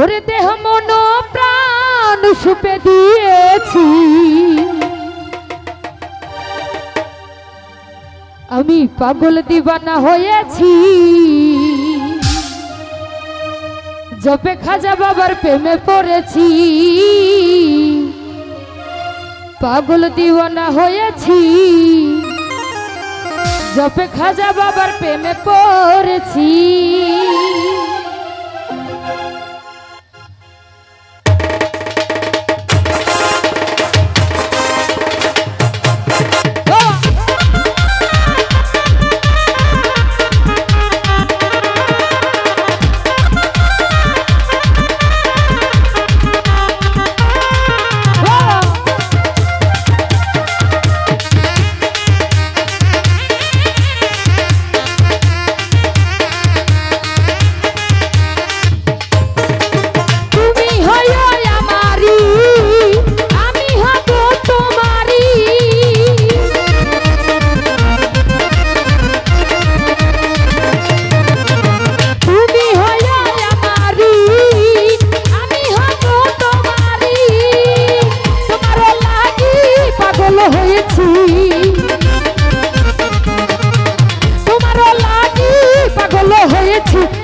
ওরে দেহ মন প্রাণ সুপে দিয়েছি, আমি পাগল দিবানা হয়েছি। জপে খাজা বাবার প্রেমে পড়েছি, পাগল দিওয়ানা হয়েছি। জপে খাজা বাবার প্রেমে পড়েছি।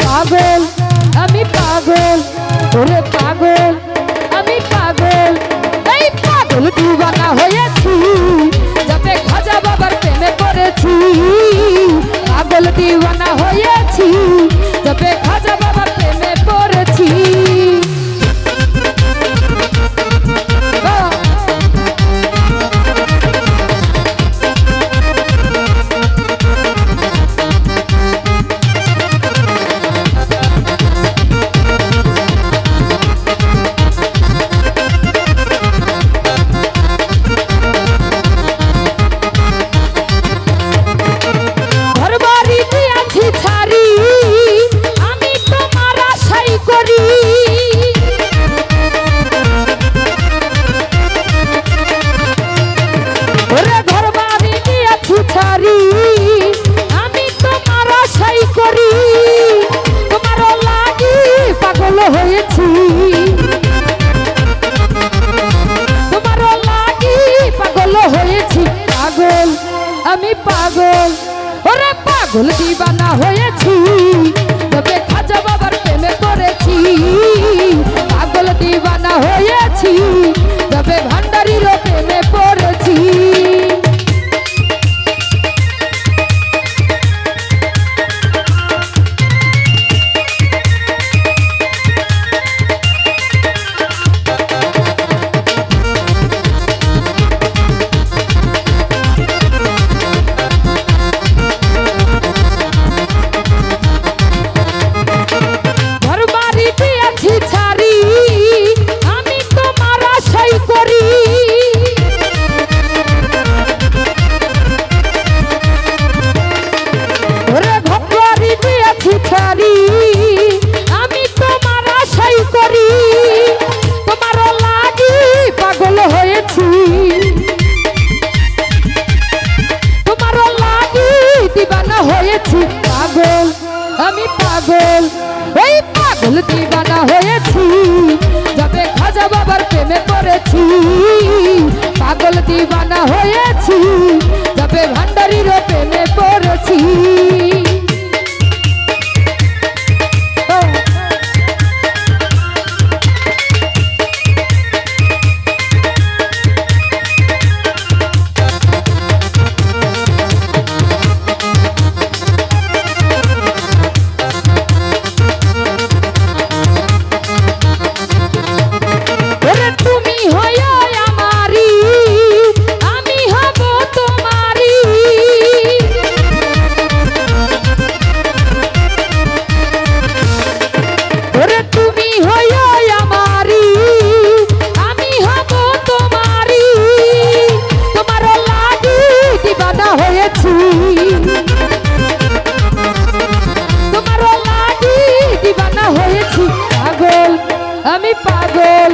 পাগল আমি পাগল, ওরে পাগল আমি পাগল, এই পাগল দিওয়ানা হয়েছি। যাতে খাজা বাবার প্রেমে পড়েছি, পাগল দিওয়ানা হয়েছি। যাতে খাজা বাবার প্রেমে পড়েছি। আমি পাগল, ওরে পাগল দিওয়ানা হয়েছি। তবে খাজা বাবার প্রেমে পড়েছি, পাগল দিওয়ানা হয়েছি। তবে ভান্ডারির প্রেমে পড়েছি। আমি তোমার আশাই করি, তোমার লাগি পাগল হয়েছি। তোমার লাগি দিওয়ানা হয়েছি। পাগল আমি পাগল, এই পাগল দিওয়ানা হয়েছি। যাবে খাজা বাবার প্রেমে পড়েছি, পাগল দিওয়ানা হয়েছি। যাবে ভান্ডারির প্রেমে পড়েছি। আমি পাগল,